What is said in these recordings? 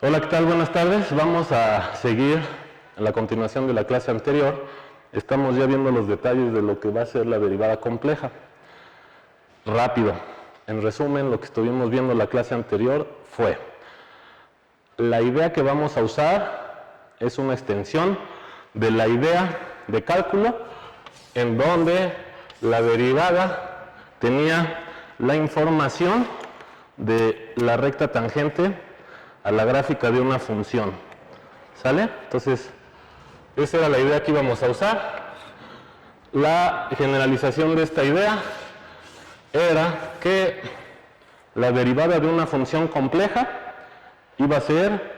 Hola, ¿qué tal? Buenas tardes. Vamos a seguir en la continuación de la clase anterior. Estamos ya viendo los detalles de lo que va a ser la derivada compleja. Rápido. En resumen, lo que estuvimos viendo en la clase anterior fue: la idea que vamos a usar es una extensión de la idea de cálculo, en donde la derivada tenía la información de la recta tangente a la gráfica de una función. ¿Sale? Entonces, esa era la idea que íbamos a usar. La generalización de esta idea era que la derivada de una función compleja iba a ser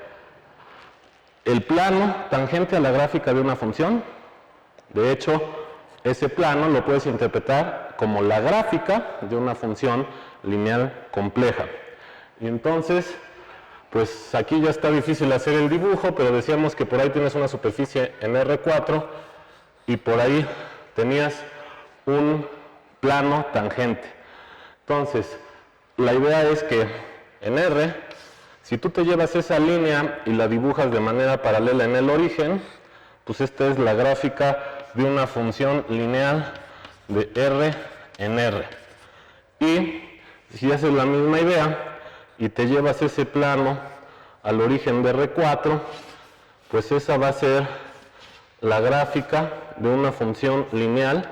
el plano tangente a la gráfica de una función. De hecho, ese plano lo puedes interpretar como la gráfica de una función lineal compleja. Y entonces, pues aquí ya está difícil hacer el dibujo, pero decíamos que por ahí tienes una superficie en R4 y por ahí tenías un plano tangente. Entonces, la idea es que en R, si tú te llevas esa línea y la dibujas de manera paralela en el origen, pues esta es la gráfica de una función lineal de R en R. Y si haces la misma idea y te llevas ese plano al origen de R4, pues esa va a ser la gráfica de una función lineal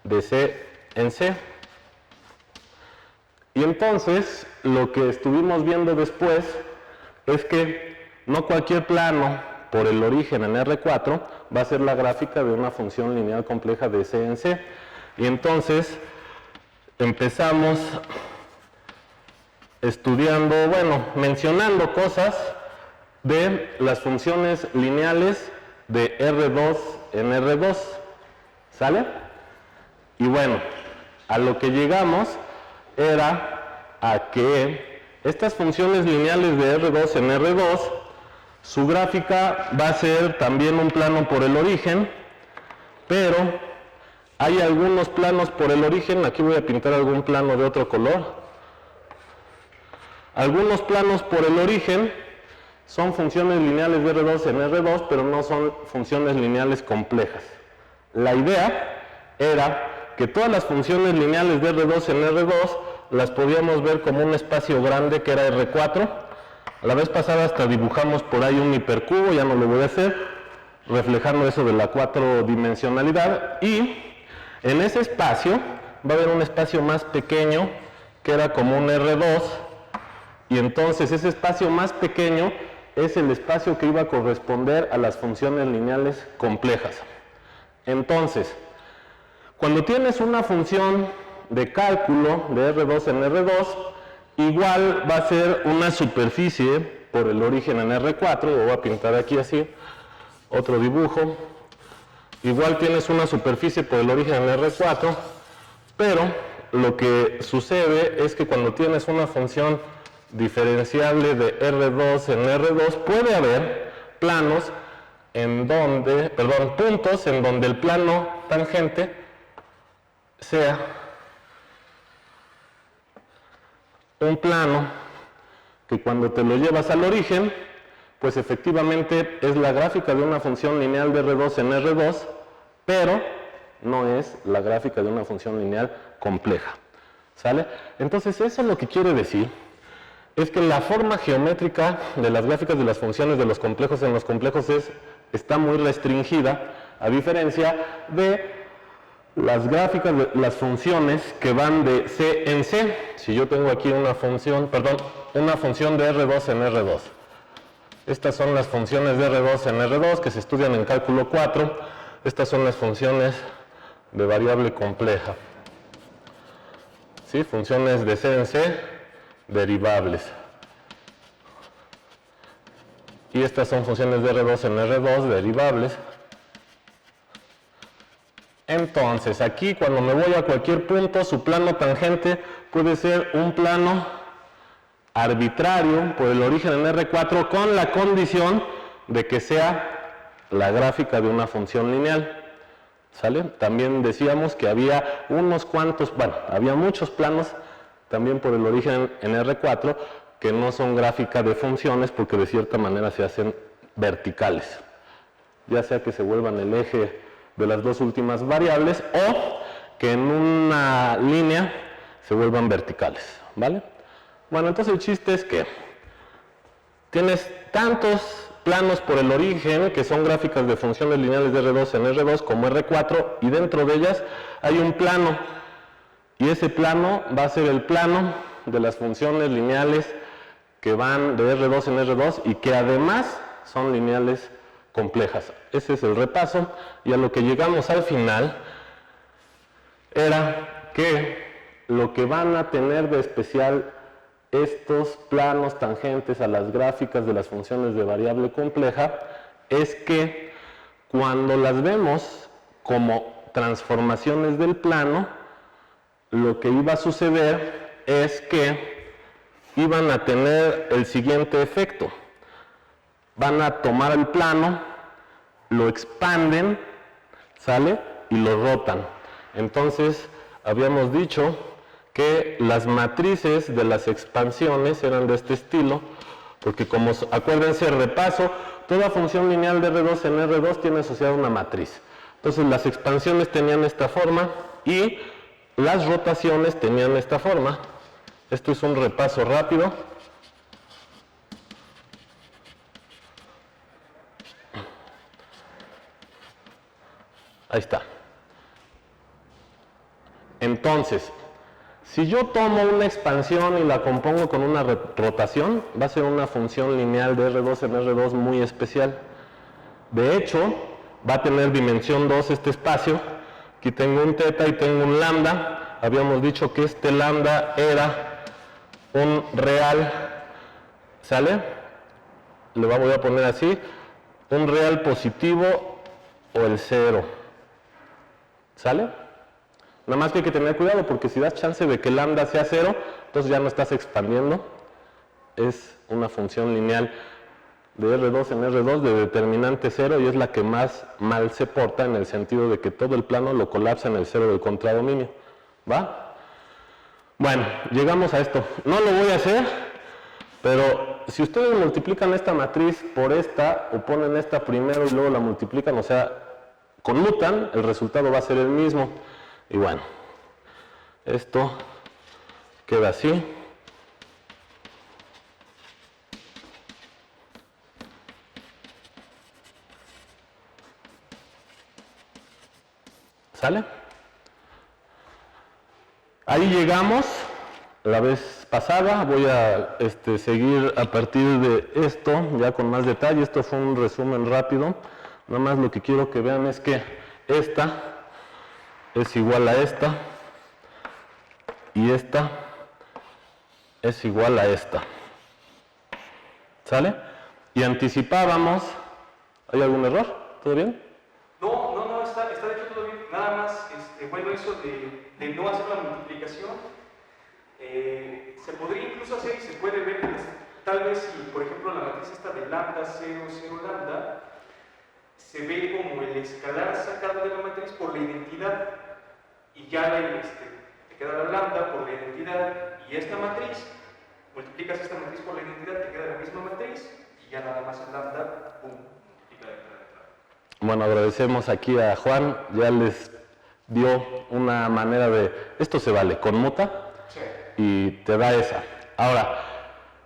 de C en C. Y entonces, lo que estuvimos viendo después es que no cualquier plano por el origen en R4 va a ser la gráfica de una función lineal compleja de C en C. Y entonces, empezamos mencionando cosas de las funciones lineales de R2 en R2, ¿sale? Y bueno, a lo que llegamos era a que estas funciones lineales de R2 en R2, su gráfica va a ser también un plano por el origen, pero hay algunos planos por el origen. Aquí voy a pintar algún plano de otro color. Algunos planos por el origen son funciones lineales de R2 en R2, pero no son funciones lineales complejas. La idea era que todas las funciones lineales de R2 en R2 las podíamos ver como un espacio grande que era R4. La vez pasada hasta dibujamos por ahí un hipercubo, ya no lo voy a hacer, reflejando eso de la cuatrodimensionalidad. Y en ese espacio va a haber un espacio más pequeño que era como un R2. Y entonces ese espacio más pequeño es el espacio que iba a corresponder a las funciones lineales complejas. Entonces, cuando tienes una función de cálculo de R2 en R2, igual va a ser una superficie por el origen en R4, lo voy a pintar aquí así, otro dibujo. Igual tienes una superficie por el origen en R4, pero lo que sucede es que cuando tienes una función diferenciable de R2 en R2, puede haber planos en donde, puntos en donde el plano tangente sea un plano que cuando te lo llevas al origen, pues efectivamente es la gráfica de una función lineal de R2 en R2, pero no es la gráfica de una función lineal compleja. ¿Sale? Entonces eso lo que quiere decir es que la forma geométrica de las gráficas de las funciones de los complejos en los complejos está muy restringida, a diferencia de las gráficas de las funciones que van de C en C. Si yo tengo aquí una función de R2 en R2. Estas son las funciones de R2 en R2 que se estudian en cálculo 4. Estas son las funciones de variable compleja. ¿Sí? Funciones de C en C derivables. Y estas son funciones de R2 en R2 derivables. Entonces, aquí cuando me voy a cualquier punto, su plano tangente puede ser un plano arbitrario por el origen en R4 con la condición de que sea la gráfica de una función lineal. ¿Sale? También decíamos que había había muchos planos también por el origen en R4, que no son gráficas de funciones porque de cierta manera se hacen verticales, ya sea que se vuelvan el eje de las dos últimas variables o que en una línea se vuelvan verticales, ¿vale? Bueno, entonces el chiste es que tienes tantos planos por el origen, que son gráficas de funciones lineales de R2 en R2 como R4, y dentro de ellas hay un plano, y ese plano va a ser el plano de las funciones lineales que van de R2 en R2 y que además son lineales complejas. Ese es el repaso, y a lo que llegamos al final era que lo que van a tener de especial estos planos tangentes a las gráficas de las funciones de variable compleja es que cuando las vemos como transformaciones del plano, lo que iba a suceder es que iban a tener el siguiente efecto. Van a tomar el plano, lo expanden, ¿sale? Y lo rotan. Entonces, habíamos dicho que las matrices de las expansiones eran de este estilo, porque como acuérdense, repaso, toda función lineal de R2 en R2 tiene asociada una matriz. Entonces las expansiones tenían esta forma y las rotaciones tenían esta forma. Esto es un repaso rápido. Ahí está. Entonces, si yo tomo una expansión y la compongo con una rotación, va a ser una función lineal de R2 en R2 muy especial. De hecho, va a tener dimensión 2 este espacio. Aquí tengo un teta y tengo un lambda. Habíamos dicho que este lambda era un real, ¿sale? Le voy a poner así, un real positivo o el 0, ¿sale? Nada más que hay que tener cuidado porque si das chance de que lambda sea 0, entonces ya no estás expandiendo. Es una función lineal de R2 en R2 de determinante 0 y es la que más mal se porta en el sentido de que todo el plano lo colapsa en el 0 del contradominio. ¿Va? Bueno, llegamos a esto. No lo voy a hacer, pero si ustedes multiplican esta matriz por esta o ponen esta primero y luego la multiplican, o sea, conmutan, el resultado va a ser el mismo. Y bueno, esto queda así. ¿Sale? Ahí llegamos la vez pasada. Voy a seguir a partir de esto, ya con más detalle. Esto fue un resumen rápido. Nada más lo que quiero que vean es que esta es igual a esta. Y esta es igual a esta. ¿Sale? Y anticipábamos... ¿Hay algún error? ¿Todo bien? No, está de hecho todo bien. Nada más, bueno, eso de no hacer la multiplicación, se podría incluso hacer y se puede ver, tal vez si, por ejemplo, la matriz esta de lambda, 0, 0, lambda, se ve como el escalar sacado de la matriz por la identidad, y ya te queda la lambda por la identidad, y esta matriz, multiplicas esta matriz por la identidad, te queda la misma matriz, y ya nada más el lambda, pum, multiplica de entrada. Bueno, agradecemos aquí a Juan, ya les dio una manera de... Esto se vale, conmuta, sí, y te da esa. Ahora,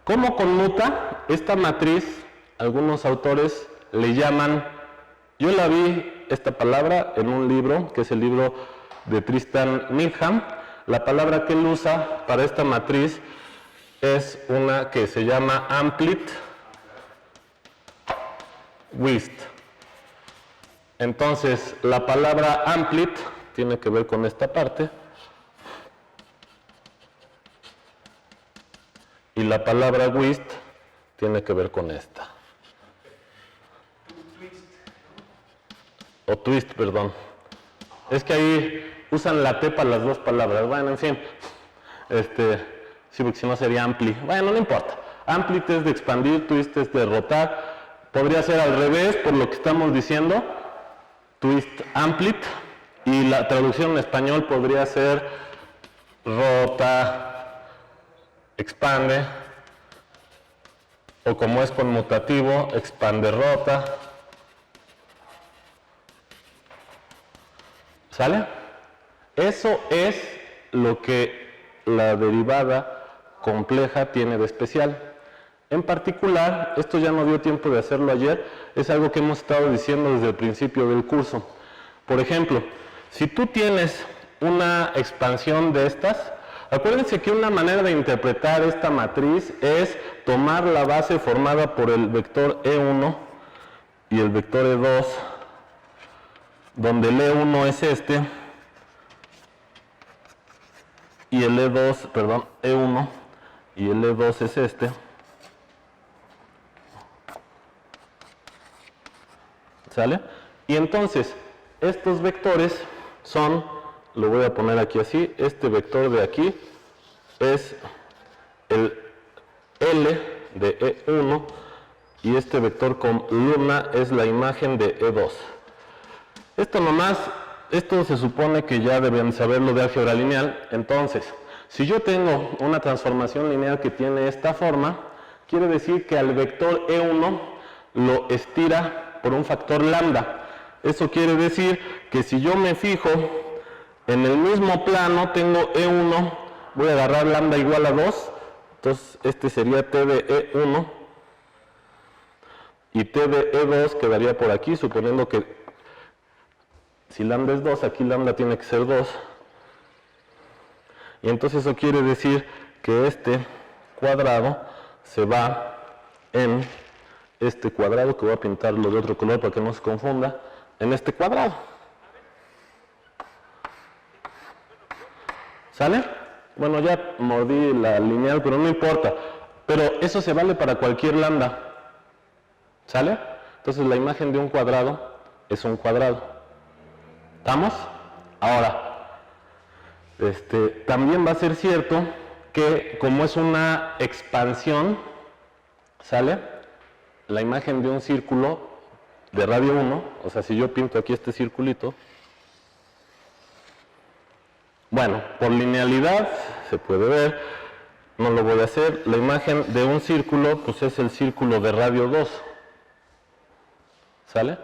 ¿cómo conmuta? Esta matriz, algunos autores le llaman... Yo la vi, esta palabra, en un libro, que es el libro de Tristan Needham. La palabra que él usa para esta matriz es una que se llama amplit width. Entonces, la palabra amplit tiene que ver con esta parte. Y la palabra width tiene que ver con esta. O twist, perdón. Es que ahí usan la T para las dos palabras. Bueno, en fin. Sí, porque si no sería ampli. Bueno, no importa. Amplit es de expandir, twist es de rotar. Podría ser al revés, por lo que estamos diciendo. Twist amplit. Y la traducción en español podría ser rota, expande, o como es conmutativo, expande rota. ¿Sale? Eso es lo que la derivada compleja tiene de especial. En particular, esto ya no dio tiempo de hacerlo ayer, es algo que hemos estado diciendo desde el principio del curso. Por ejemplo, si tú tienes una expansión de estas, acuérdense que una manera de interpretar esta matriz es tomar la base formada por el vector E1 y el vector E2, donde el E1 es este, y el E2, perdón, E1 y el E2 es este. ¿Sale? Y entonces, estos vectores son, lo voy a poner aquí así, este vector de aquí es el L de E1 y este vector con luna es la imagen de E2. Esto nomás, esto se supone que ya deben saberlo de álgebra lineal. Entonces, si yo tengo una transformación lineal que tiene esta forma, quiere decir que al vector E1 lo estira por un factor lambda. Eso quiere decir que si yo me fijo en el mismo plano, tengo E1, voy a agarrar lambda igual a 2, entonces este sería T de E1 y T de E2 quedaría por aquí, suponiendo que si lambda es 2, aquí lambda tiene que ser 2. Y entonces eso quiere decir que este cuadrado se va en este cuadrado, que voy a pintarlo de otro color para que no se confunda, en este cuadrado. ¿Sale? Bueno, ya mordí la lineal, pero no importa. Pero eso se vale para cualquier lambda. ¿Sale? Entonces la imagen de un cuadrado es un cuadrado. ¿Estamos? Ahora, también va a ser cierto que como es una expansión, ¿sale? La imagen de un círculo de radio 1, o sea, si yo pinto aquí este circulito, bueno, por linealidad se puede ver, no lo voy a hacer, la imagen de un círculo, pues es el círculo de radio 2, ¿sale?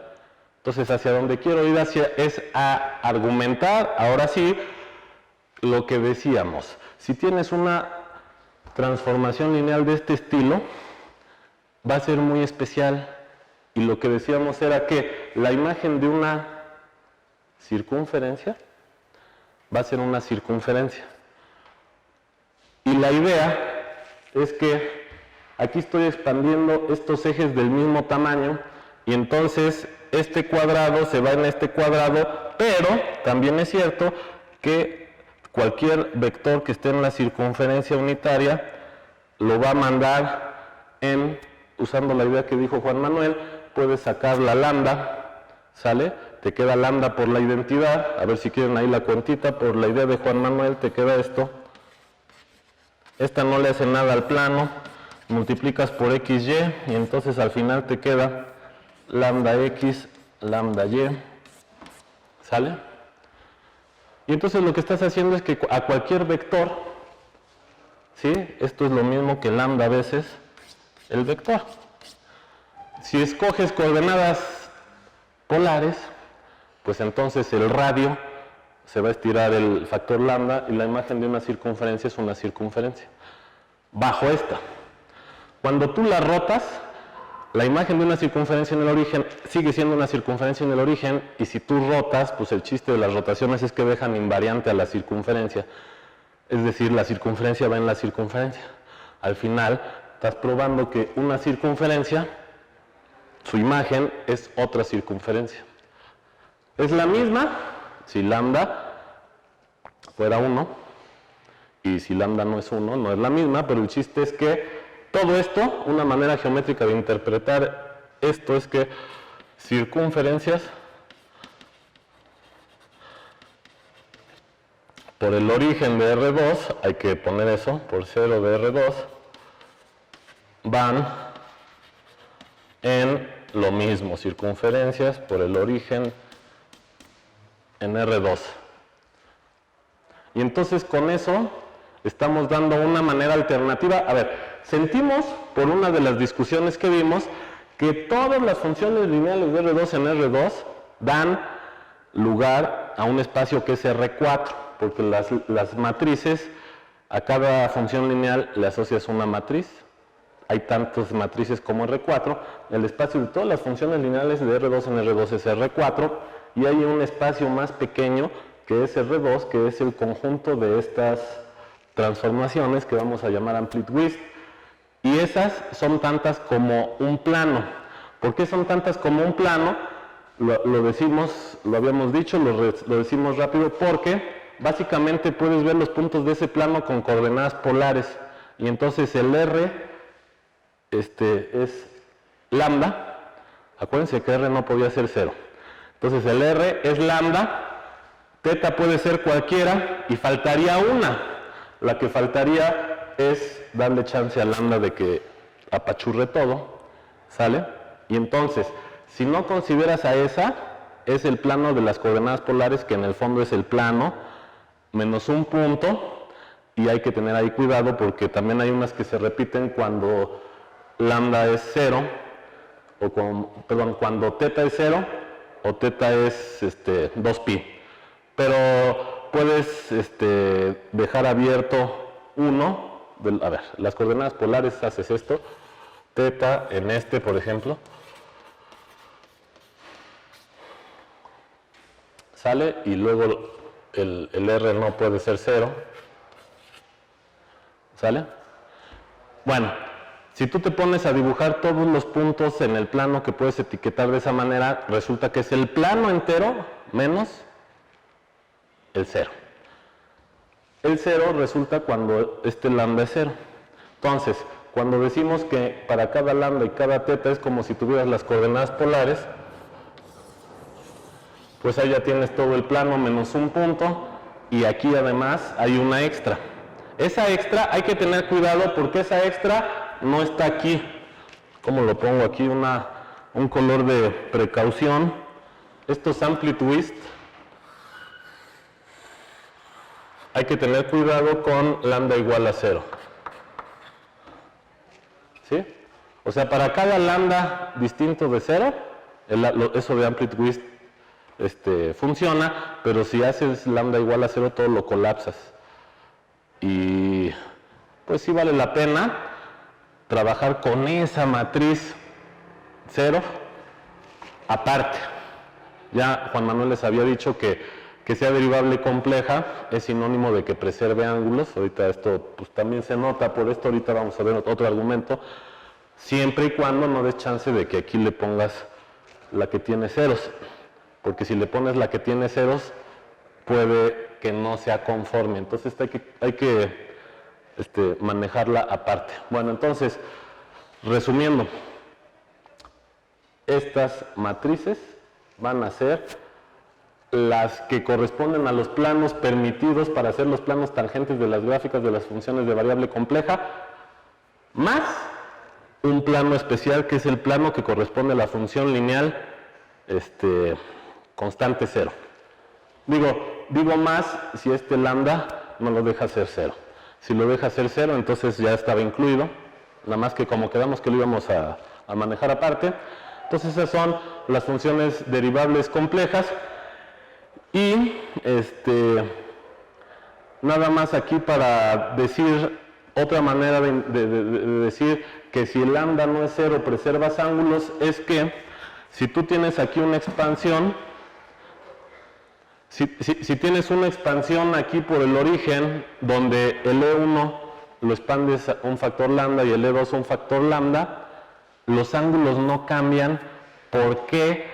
Entonces, hacia donde quiero ir es a argumentar, ahora sí, lo que decíamos. Si tienes una transformación lineal de este estilo, va a ser muy especial, y lo que decíamos era que la imagen de una circunferencia va a ser una circunferencia. Y la idea es que aquí estoy expandiendo estos ejes del mismo tamaño, y entonces este cuadrado se va en este cuadrado, pero también es cierto que cualquier vector que esté en la circunferencia unitaria lo va a mandar en, usando la idea que dijo Juan Manuel, puedes sacar la lambda, ¿sale? Te queda lambda por la identidad, a ver si quieren ahí la cuentita, por la idea de Juan Manuel te queda esto. Esta no le hace nada al plano, multiplicas por XY y entonces al final te queda lambda X, lambda Y, ¿sale? Y entonces lo que estás haciendo es que a cualquier vector, ¿sí? Esto es lo mismo que lambda veces el vector. Si escoges coordenadas polares, pues entonces el radio se va a estirar el factor lambda y la imagen de una circunferencia es una circunferencia. Bajo esta. Cuando tú la rotas, la imagen de una circunferencia en el origen sigue siendo una circunferencia en el origen, y si tú rotas, pues el chiste de las rotaciones es que dejan invariante a la circunferencia. Es decir, la circunferencia va en la circunferencia. Al final, estás probando que una circunferencia, su imagen es otra circunferencia. Es la misma si lambda fuera 1, y si lambda no es 1, no es la misma, pero el chiste es que todo esto, una manera geométrica de interpretar esto es que circunferencias por el origen de R2, hay que poner eso, por 0 de R2, van en lo mismo, circunferencias por el origen en R2. Y entonces con eso estamos dando una manera alternativa. A ver, sentimos por una de las discusiones que vimos, que todas las funciones lineales de R2 en R2 dan lugar a un espacio que es R4, porque las matrices, a cada función lineal le asocias una matriz. Hay tantas matrices como R4, el espacio de todas las funciones lineales de R2 en R2 es R4, y hay un espacio más pequeño que es R2, que es el conjunto de estas transformaciones que vamos a llamar amplitude, y esas son tantas como un plano. ¿Por qué son tantas como un plano? Lo decimos, lo habíamos dicho, lo decimos rápido, porque básicamente puedes ver los puntos de ese plano con coordenadas polares, y entonces el R es lambda. Acuérdense que R no podía ser 0. Entonces el R es lambda, teta puede ser cualquiera y faltaría una. La que faltaría es darle chance a lambda de que apachurre todo, ¿sale? Y entonces, si no consideras a esa, es el plano de las coordenadas polares, que en el fondo es el plano menos un punto, y hay que tener ahí cuidado porque también hay unas que se repiten cuando lambda es 0, o cuando teta es 0 o teta es 2pi. Pero puedes dejar abierto uno, a ver, las coordenadas polares haces esto, teta en por ejemplo, sale, y luego el R no puede ser 0, ¿sale? Bueno, si tú te pones a dibujar todos los puntos en el plano que puedes etiquetar de esa manera, resulta que es el plano entero menos el 0. El 0 resulta cuando lambda es 0. Entonces, cuando decimos que para cada lambda y cada teta es como si tuvieras las coordenadas polares, pues ahí ya tienes todo el plano menos un punto, y aquí además hay una extra. Esa extra hay que tener cuidado porque esa extra no está aquí. ¿Cómo lo pongo aquí? Un color de precaución. Esto es amplitude. Hay que tener cuidado con lambda igual a 0. ¿Sí? O sea, para cada lambda distinto de 0, eso de amplitude funciona, pero si haces lambda igual a 0, todo lo colapsas. Y pues sí vale la pena trabajar con esa matriz 0 aparte. Ya Juan Manuel les había dicho que sea derivable compleja es sinónimo de que preserve ángulos. Ahorita esto pues también se nota, por esto ahorita vamos a ver otro argumento, siempre y cuando no des chance de que aquí le pongas la que tiene ceros, porque si le pones la que tiene ceros puede que no sea conforme, entonces hay que manejarla aparte. Bueno, entonces, resumiendo, estas matrices van a ser las que corresponden a los planos permitidos para hacer los planos tangentes de las gráficas de las funciones de variable compleja, más un plano especial que es el plano que corresponde a la función lineal constante 0. Digo más si lambda no lo deja ser 0. Si lo deja ser 0, entonces ya estaba incluido, nada más que como quedamos que lo íbamos a manejar aparte. Entonces esas son las funciones derivables complejas. Y nada más aquí para decir otra manera de decir que si el lambda no es 0 preservas ángulos, es que si tú tienes aquí una expansión, si tienes una expansión aquí por el origen, donde el E1 lo expandes un factor lambda y el E2 un factor lambda, los ángulos no cambian porque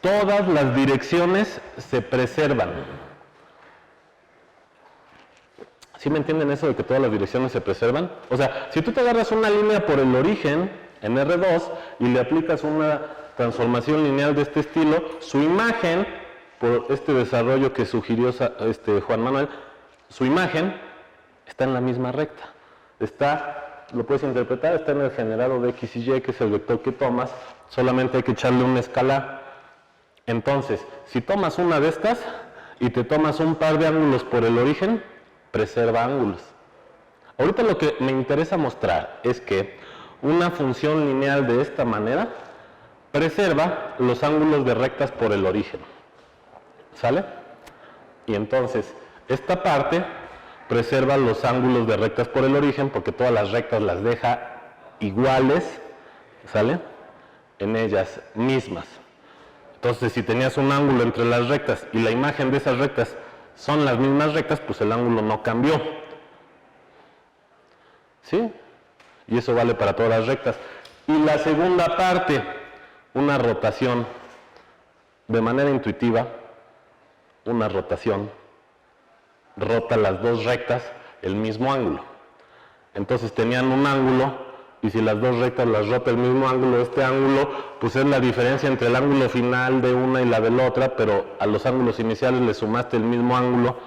todas las direcciones se preservan. ¿Sí me entienden eso de que todas las direcciones se preservan? O sea, si tú te agarras una línea por el origen en R2 y le aplicas una transformación lineal de este estilo, su imagen, por desarrollo que sugirió Juan Manuel, su imagen está en la misma recta. Lo puedes interpretar, está en el generado de X y Y, que es el vector que tomas, solamente hay que echarle una escala. Entonces, si tomas una de estas y te tomas un par de ángulos por el origen, preserva ángulos. Ahorita lo que me interesa mostrar es que una función lineal de esta manera preserva los ángulos de rectas por el origen. ¿Sale? Y entonces, esta parte preserva los ángulos de rectas por el origen porque todas las rectas las deja iguales, ¿sale? En ellas mismas. Entonces, si tenías un ángulo entre las rectas y la imagen de esas rectas son las mismas rectas, pues el ángulo no cambió. ¿Sí? Y eso vale para todas las rectas. Y la segunda parte, una rotación, de manera intuitiva, una rotación, rota las dos rectas el mismo ángulo. Entonces tenían un ángulo, y si las dos rectas las rota el mismo ángulo, este ángulo, pues es la diferencia entre el ángulo final de una y la de la otra, pero a los ángulos iniciales le sumaste el mismo ángulo,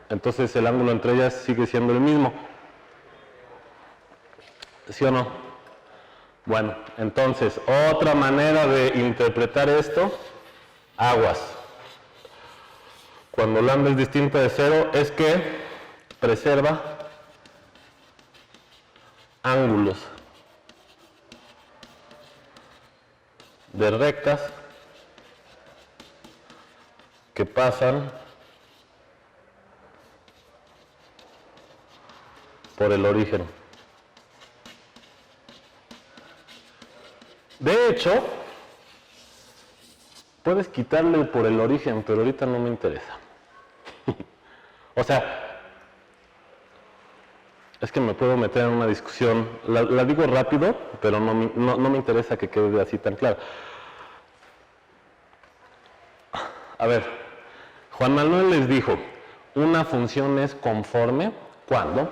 entonces el ángulo entre ellas sigue siendo el mismo. ¿Sí o no? Bueno, entonces, otra manera de interpretar esto, aguas. Cuando lambda es distinta de 0, es que preserva ángulos de rectas que pasan por el origen. De hecho, puedes quitarle el por el origen, pero ahorita no me interesa. O sea, es que me puedo meter en una discusión, la digo rápido, pero no me interesa que quede así tan claro. A ver, Juan Manuel les dijo, una función es conforme cuando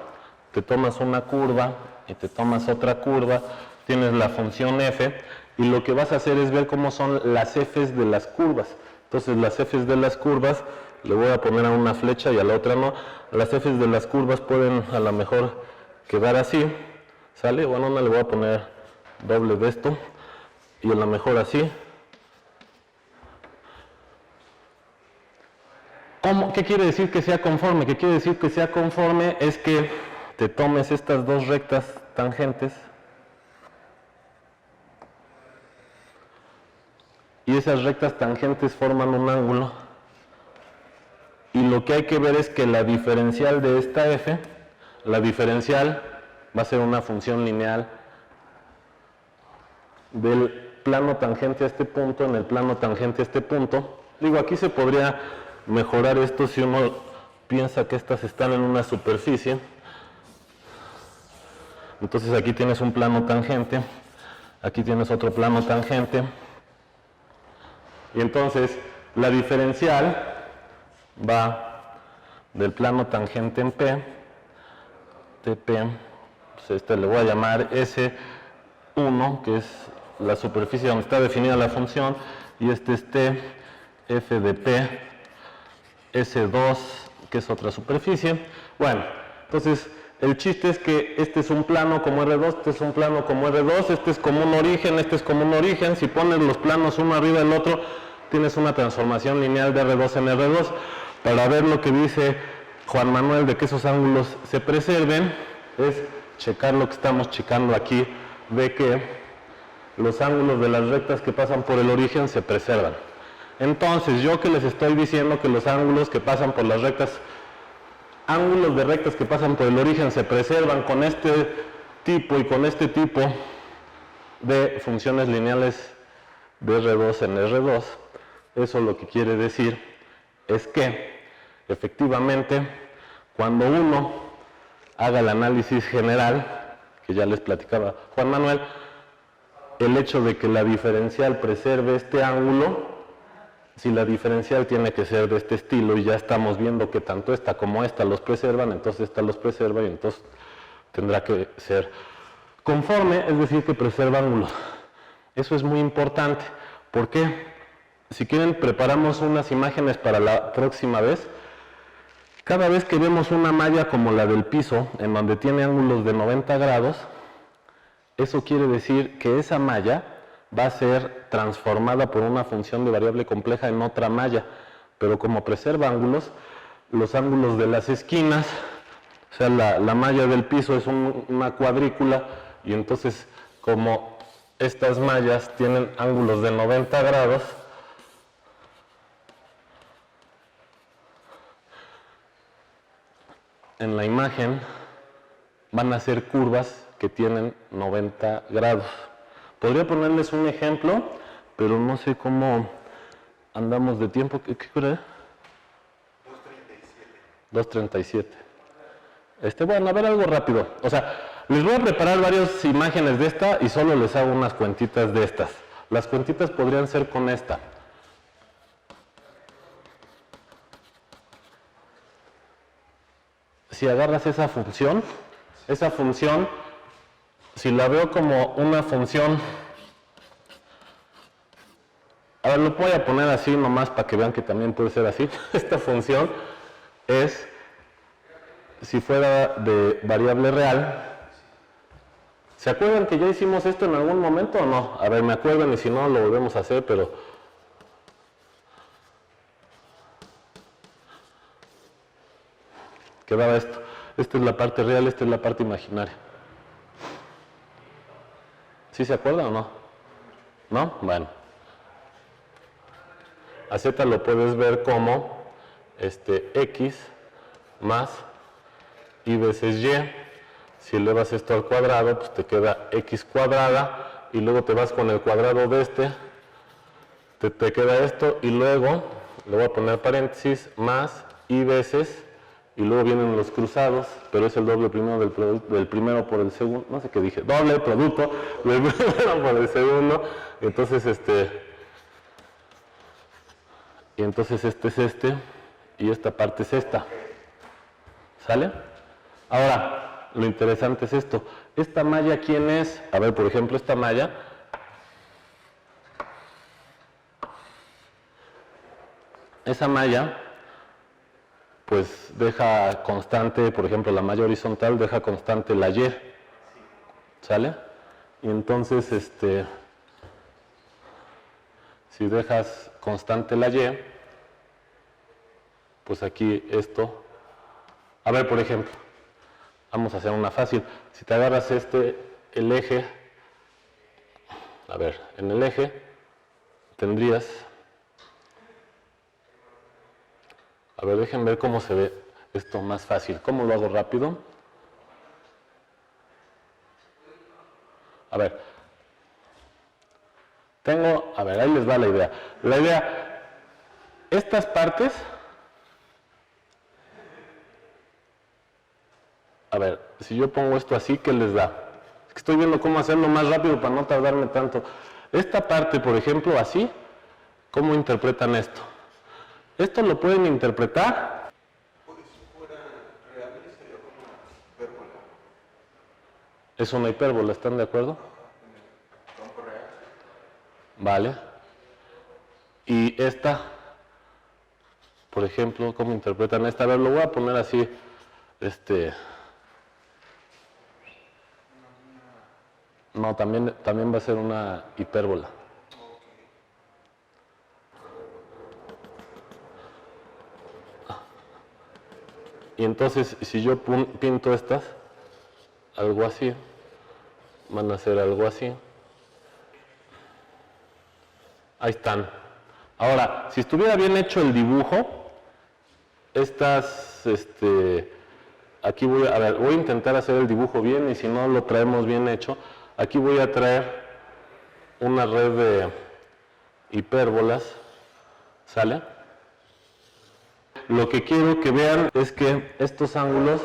te tomas una curva y te tomas otra curva, tienes la función f, y lo que vas a hacer es ver cómo son las f's de las curvas. Entonces las f's de las curvas, le voy a poner a una flecha y a la otra no, las f's de las curvas pueden a lo mejor quedar así, ¿sale? Bueno, una le voy a poner doble de esto, y a lo mejor así. ¿Qué quiere decir que sea conforme? ¿Qué quiere decir que sea conforme? Es que te tomes estas dos rectas tangentes y esas rectas tangentes forman un ángulo, y lo que hay que ver es que la diferencial de esta f, la diferencial va a ser una función lineal del plano tangente a este punto en el plano tangente a este punto. Digo, aquí se podría mejorar esto si uno piensa que estas están en una superficie. Entonces aquí tienes un plano tangente, aquí tienes otro plano tangente, y entonces la diferencial va del plano tangente en P, TP, pues este le voy a llamar S1, que es la superficie donde está definida la función, y este es T, F de P, S2, que es otra superficie. Bueno, entonces el chiste es que este es un plano como R2, este es un plano como R2, este es como un origen, este es como un origen. Si pones los planos uno arriba del otro, tienes una transformación lineal de R2 en R2. Para ver lo que dice Juan Manuel de que esos ángulos se preserven, es checar lo que estamos checando aquí, de que los ángulos de las rectas que pasan por el origen se preservan. Entonces, yo que les estoy diciendo que los ángulos que pasan por las rectas, ángulos de rectas que pasan por el origen se preservan con este tipo y con este tipo de funciones lineales de R2 en R2, eso lo que quiere decir es que efectivamente cuando uno haga el análisis general, que ya les platicaba Juan Manuel, el hecho de que la diferencial preserve este ángulo, si la diferencial tiene que ser de este estilo y ya estamos viendo que tanto esta como esta los preservan, entonces esta los preserva y entonces tendrá que ser conforme, es decir, que preserva ángulos. Eso es muy importante. ¿Por qué? Si quieren, preparamos unas imágenes para la próxima vez. Cada vez que vemos una malla como la del piso, en donde tiene ángulos de 90 grados, eso quiere decir que esa malla va a ser transformada por una función de variable compleja en otra malla, pero como preserva ángulos, los ángulos de las esquinas, o sea, la malla del piso es una cuadrícula, y entonces como estas mallas tienen ángulos de 90 grados, en la imagen van a ser curvas que tienen 90 grados. Podría ponerles un ejemplo, pero no sé cómo andamos de tiempo. ¿Qué hora es? 2:37. Bueno, a ver algo rápido. O sea, les voy a preparar varias imágenes de esta y solo les hago unas cuentitas de estas. Las cuentitas podrían ser con esta. Si agarras esa función, si la veo como una función, a ver, lo voy a poner así nomás para que vean que también puede ser así. Esta función es, si fuera de variable real, ¿se acuerdan que ya hicimos esto en algún momento o no? A ver, me acuerdan y si no lo volvemos a hacer, pero... quedaba esto. Esta es la parte real, esta es la parte imaginaria. ¿Sí se acuerdan o no? ¿No? Bueno. A Z lo puedes ver como X más Y veces Y. Si elevas esto al cuadrado, pues te queda X cuadrada y luego te vas con el cuadrado de te queda esto y luego le voy a poner paréntesis más Y veces y luego vienen los cruzados, pero es el doble primero del primero por el segundo, no sé qué dije, doble producto del primero por el segundo, y entonces este es este, y esta parte es esta, ¿sale? Ahora, lo interesante es esto, ¿esta malla quién es? A ver, por ejemplo, esta malla, esa malla, pues deja constante, por ejemplo, la malla horizontal deja constante la Y, ¿sale? Y entonces, si dejas constante la Y, pues aquí esto, a ver, por ejemplo, vamos a hacer una fácil, si te agarras el eje, a ver, en el eje tendrías, a ver, dejen ver cómo se ve esto más fácil. ¿Cómo lo hago rápido? A ver. A ver, ahí les va la idea. La idea, estas partes, a ver, si yo pongo esto así, ¿qué les da? Es que estoy viendo cómo hacerlo más rápido para no tardarme tanto. Esta parte, por ejemplo, así, ¿cómo interpretan esto? Esto lo pueden interpretar. Es una hipérbola, ¿están de acuerdo? Vale. Y esta, por ejemplo, ¿cómo interpretan esta? A ver, lo voy a poner así, no, también va a ser una hipérbola. Y entonces, si yo pinto estas, algo así, van a ser algo así. Ahí están. Ahora, si estuviera bien hecho el dibujo, aquí voy a intentar hacer el dibujo bien y si no lo traemos bien hecho, aquí voy a traer una red de hipérbolas, ¿sale? Lo que quiero que vean es que estos ángulos,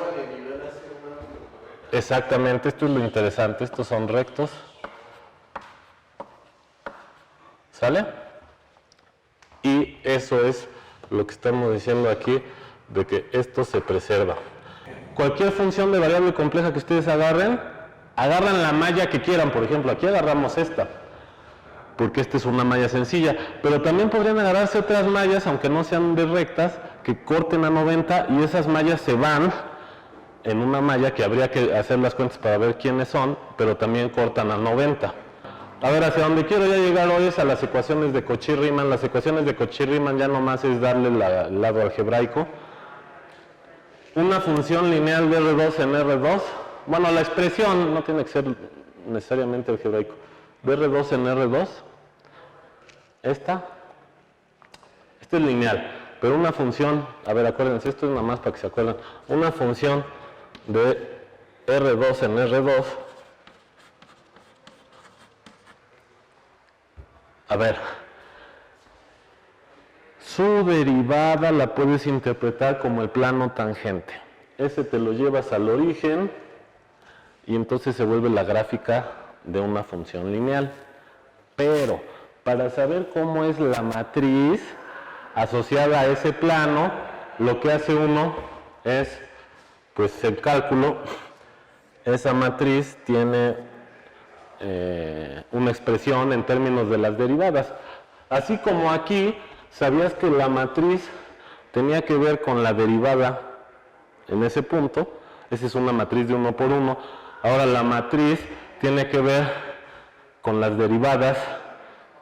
exactamente, esto es lo interesante, estos son rectos, ¿sale? Y eso es lo que estamos diciendo aquí, de que esto se preserva. Cualquier función de variable compleja que ustedes agarran la malla que quieran, por ejemplo, aquí agarramos esta, porque esta es una malla sencilla, pero también podrían agarrarse otras mallas, aunque no sean de rectas, que corten a 90 y esas mallas se van en una malla que habría que hacer las cuentas para ver quiénes son, pero también cortan a 90. A ver, hacia donde quiero ya llegar hoy es a las ecuaciones de Cauchy-Riemann. Las ecuaciones de Cauchy-Riemann ya nomás es darle el lado algebraico. Una función lineal de R2 en R2, bueno, la expresión no tiene que ser necesariamente algebraico. BR2 en R2, esta es lineal, pero una función, a ver, acuérdense, esto es nada más para que se acuerden, una función de R2 en R2, a ver, su derivada la puedes interpretar como el plano tangente. Ese te lo llevas al origen y entonces se vuelve la gráfica de una función lineal. Pero para saber cómo es la matriz asociada a ese plano, lo que hace uno es, pues, el cálculo. Esa matriz tiene una expresión en términos de las derivadas. Así como aquí, ¿sabías que la matriz tenía que ver con la derivada en ese punto? Esa es una matriz de 1 por 1. Ahora la matriz tiene que ver con las derivadas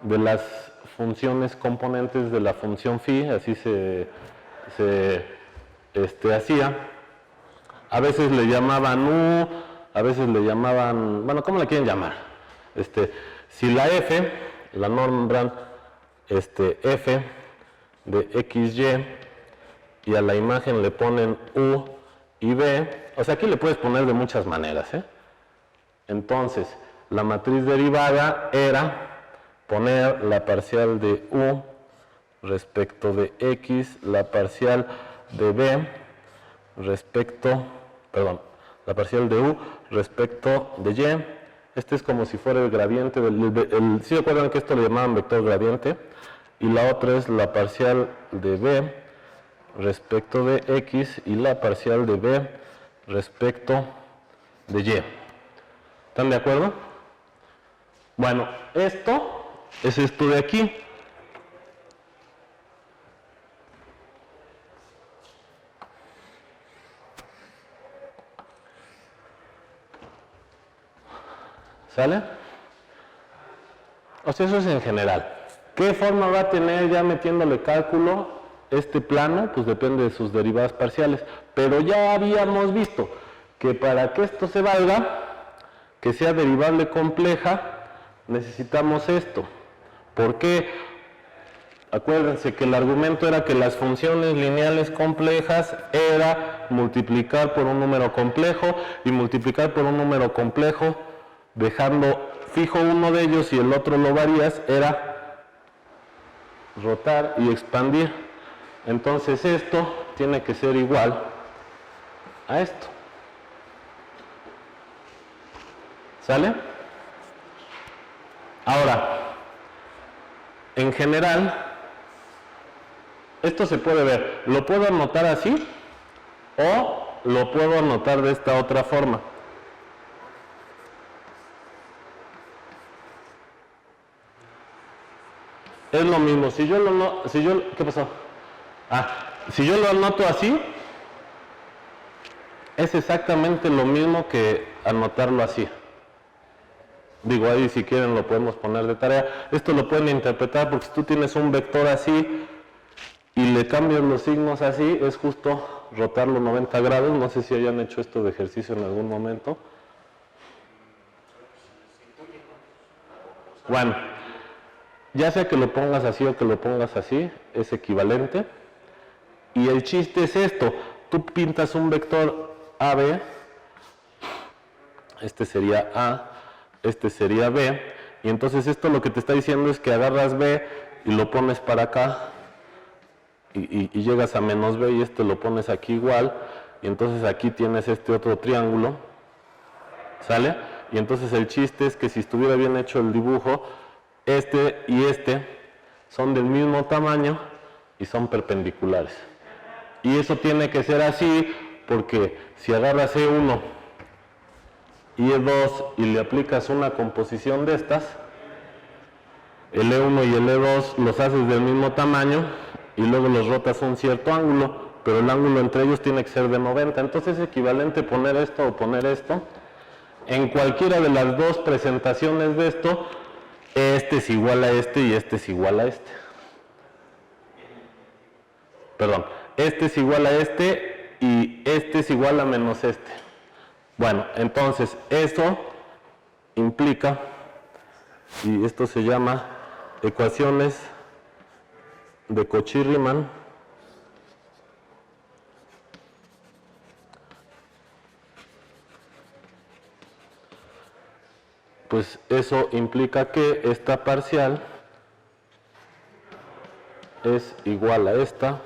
de las funciones componentes de la función phi, así se hacía. A veces le llamaban U, a veces le llamaban, bueno, ¿cómo le quieren llamar? Si la f, la nombran f de xy y a la imagen le ponen u y b, o sea, aquí le puedes poner de muchas maneras, ¿eh? Entonces, la matriz derivada era poner la parcial de u respecto de x, la parcial de b respecto, perdón, la parcial de u respecto de y. Este es como si fuera el gradiente del, ¿sí recuerdan que esto le llamaban vector gradiente? Y la otra es la parcial de b respecto de x y la parcial de b respecto de y. ¿Están de acuerdo? Bueno, esto es esto de aquí. ¿Sale? O sea, eso es en general. ¿Qué forma va a tener ya metiéndole cálculo este plano? Pues depende de sus derivadas parciales. Pero ya habíamos visto que para que esto se valga, que sea derivable compleja, necesitamos esto. ¿Por qué? Acuérdense que el argumento era que las funciones lineales complejas era multiplicar por un número complejo y multiplicar por un número complejo dejando fijo uno de ellos y el otro lo varías, era rotar y expandir. Entonces esto tiene que ser igual a esto. ¿Sale? Ahora, en general, esto se puede ver. Lo puedo anotar así o lo puedo anotar de esta otra forma. Es lo mismo. ¿Qué pasó? Si yo lo anoto así, es exactamente lo mismo que anotarlo así. Digo, ahí si quieren lo podemos poner de tarea. Esto lo pueden interpretar porque si tú tienes un vector así y le cambias los signos así, es justo rotarlo 90 grados. No sé si hayan hecho esto de ejercicio en algún momento. Bueno, ya sea que lo pongas así o que lo pongas así, es equivalente. Y el chiste es esto. Tú pintas un vector AB, este sería A, este sería B, y entonces esto lo que te está diciendo es que agarras B y lo pones para acá, y llegas a menos B, y este lo pones aquí igual, y entonces aquí tienes este otro triángulo, ¿sale? Y entonces el chiste es que si estuviera bien hecho el dibujo, este y este son del mismo tamaño y son perpendiculares. Y eso tiene que ser así porque si agarras E1 y E2 y le aplicas una composición de estas, el E1 y el E2 los haces del mismo tamaño y luego los rotas a un cierto ángulo, pero el ángulo entre ellos tiene que ser de 90. Entonces es equivalente poner esto o poner esto. En cualquiera de las dos presentaciones de esto, este es igual a este y este es igual a este. Perdón, este es igual a este y este es igual a menos este. Bueno, entonces eso implica, y esto se llama ecuaciones de Cauchy-Riemann, pues eso implica que esta parcial es igual a esta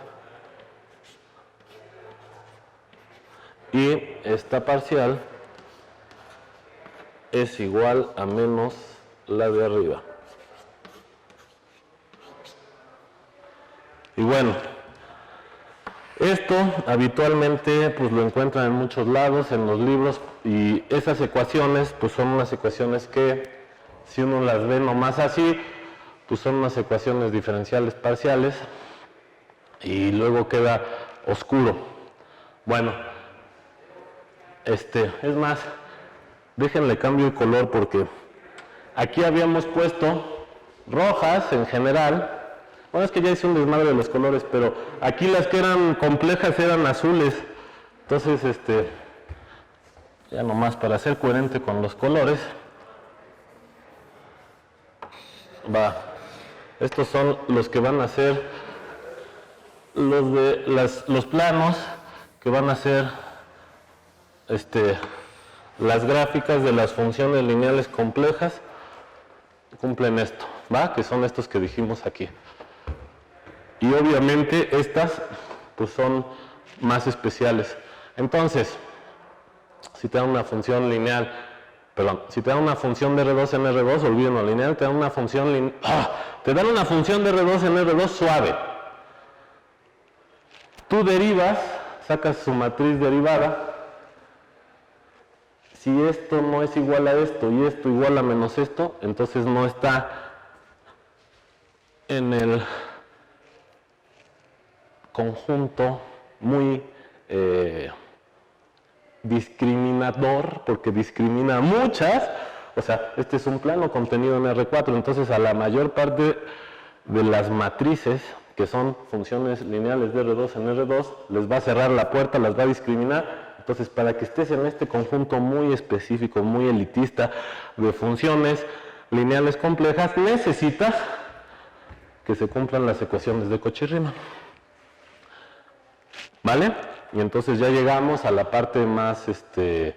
y esta parcial es igual a menos la de arriba. Y bueno, esto habitualmente pues lo encuentran en muchos lados, en los libros, y esas ecuaciones pues son unas ecuaciones que, si uno las ve nomás así, pues son unas ecuaciones diferenciales parciales y luego queda oscuro. Bueno, es más, déjenle cambio el color porque aquí habíamos puesto rojas en general. Bueno, es que ya hice un desmadre de los colores, pero aquí las que eran complejas eran azules. Entonces, ya nomás para ser coherente con los colores, estos son los que van a ser los de los planos, que van a ser las gráficas de las funciones lineales complejas, cumplen esto, que son estos que dijimos aquí. Y obviamente estas pues son más especiales. Entonces, si te dan una función lineal, si te dan una función de R2 en R2, olvídenlo lineal, te dan una función de R2 en R2 suave. Tú derivas, sacas su matriz derivada. Si esto no es igual a esto y esto igual a menos esto, entonces no está en el conjunto muy discriminador, porque discrimina muchas. O sea, este es un plano contenido en R4, entonces a la mayor parte de las matrices, que son funciones lineales de R2 en R2, les va a cerrar la puerta, las va a discriminar. Entonces, para que estés en este conjunto muy específico, muy elitista de funciones lineales complejas, necesitas que se cumplan las ecuaciones de Cauchy-Riemann. ¿Vale? Y entonces ya llegamos a la parte más que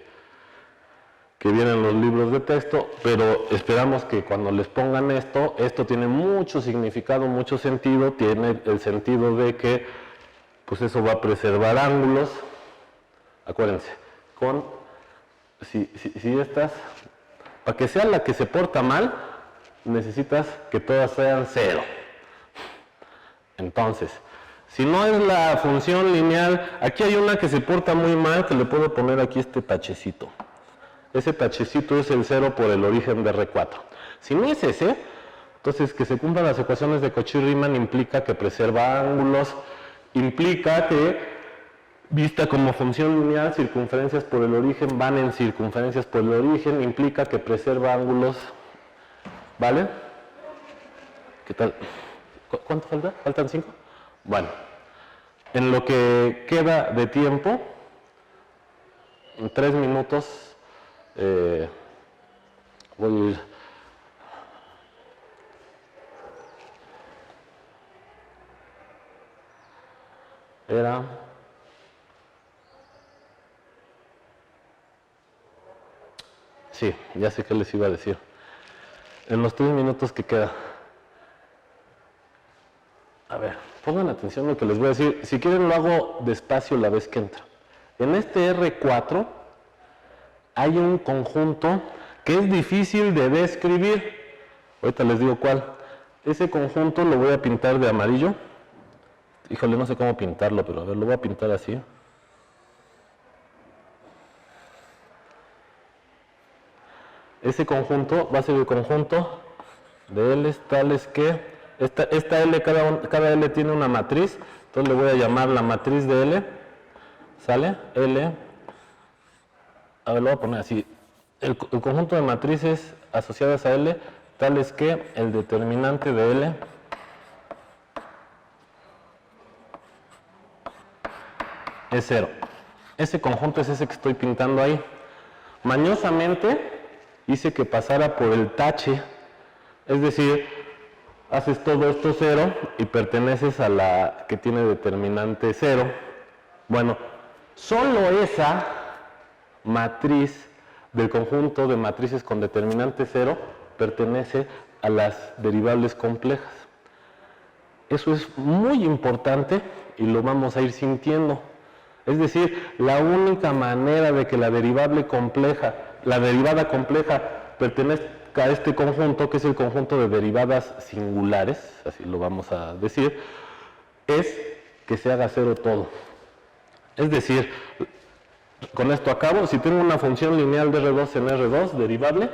viene en los libros de texto, pero esperamos que cuando les pongan esto tiene mucho significado, mucho sentido, tiene el sentido de que pues eso va a preservar ángulos. Acuérdense, si estas, para que sea la que se porta mal, necesitas que todas sean 0. Entonces, si no es la función lineal, aquí hay una que se porta muy mal, que le puedo poner aquí este tachecito. Ese tachecito es el 0 por el origen de R4. Si no es ese, entonces que se cumplan las ecuaciones de Cauchy-Riemann implica que preserva ángulos, implica que vista como función lineal, circunferencias por el origen van en circunferencias por el origen, implica que preserva ángulos, ¿vale? ¿Qué tal? ¿Cuánto falta? ¿Faltan 5? Bueno, en lo que queda de tiempo, en 3 minutos, voy a ir. Sí, ya sé qué les iba a decir. En los 3 minutos que queda. A ver, pongan atención a lo que les voy a decir. Si quieren lo hago despacio la vez que entra. En este R4 hay un conjunto que es difícil de describir. Ahorita les digo cuál. Ese conjunto lo voy a pintar de amarillo. Híjole, no sé cómo pintarlo, pero a ver, lo voy a pintar así. Ese conjunto va a ser el conjunto de L tales que esta L, cada L tiene una matriz, entonces le voy a llamar la matriz de L, ¿sale? L, a ver, lo voy a poner así, el conjunto de matrices asociadas a L, tales que el determinante de L es 0. Ese conjunto es ese que estoy pintando ahí. Mañosamente, hice que pasara por el tache, es decir, haces todo esto 0 y perteneces a la que tiene determinante 0. Bueno, solo esa matriz del conjunto de matrices con determinante 0 pertenece a las derivables complejas. Eso es muy importante y lo vamos a ir sintiendo. Es decir, la única manera de que la derivada compleja pertenezca a este conjunto, que es el conjunto de derivadas singulares, así lo vamos a decir, es que se haga 0 todo. Es decir, con esto acabo, si tengo una función lineal de R2 en R2, derivable,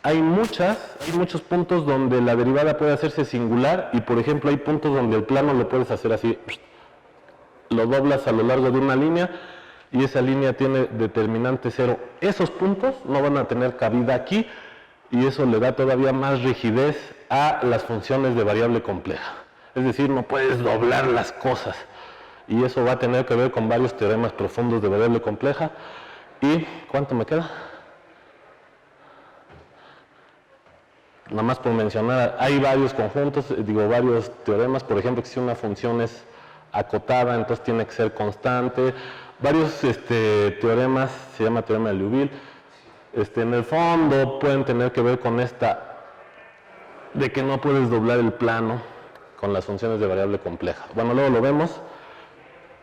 hay muchos puntos donde la derivada puede hacerse singular y, por ejemplo, hay puntos donde el plano lo puedes hacer así, lo doblas a lo largo de una línea y esa línea tiene determinante 0. Esos puntos no van a tener cabida aquí y eso le da todavía más rigidez a las funciones de variable compleja. Es decir, no puedes doblar las cosas y eso va a tener que ver con varios teoremas profundos de variable compleja. ¿Y cuánto me queda? Nada más por mencionar, hay varios conjuntos, varios teoremas. Por ejemplo, que si una función es acotada, entonces tiene que ser constante. Varios teoremas, se llama teorema de Liouville, en el fondo pueden tener que ver con esta, de que no puedes doblar el plano con las funciones de variable compleja. Bueno, luego lo vemos,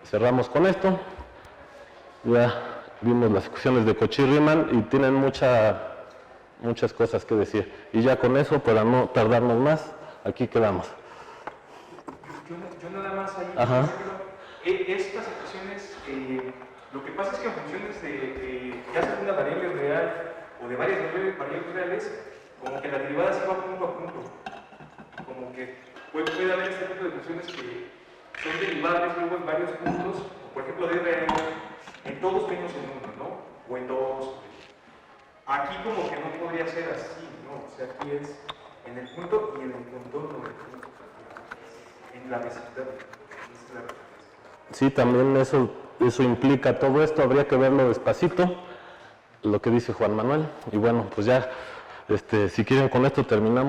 cerramos con esto. Ya vimos las ecuaciones de Cauchy-Riemann y tienen muchas cosas que decir. Y ya con eso, para no tardarnos más, aquí quedamos. Yo nada más ahí, ajá. Estas ecuaciones, lo que pasa es que en funciones de ya sea una variable real o de varias variables reales, como que la derivada se va punto a punto. Como que puede haber este tipo de funciones que son derivables luego en varios puntos, por ejemplo de R en todos menos en uno, ¿no? O en dos. Aquí como que no podría ser así, ¿no? O sea, aquí es en el punto y en el contorno del punto. En la vecindad. Sí, también eso implica todo esto, habría que verlo despacito, lo que dice Juan Manuel. Y bueno, pues ya, si quieren con esto terminamos.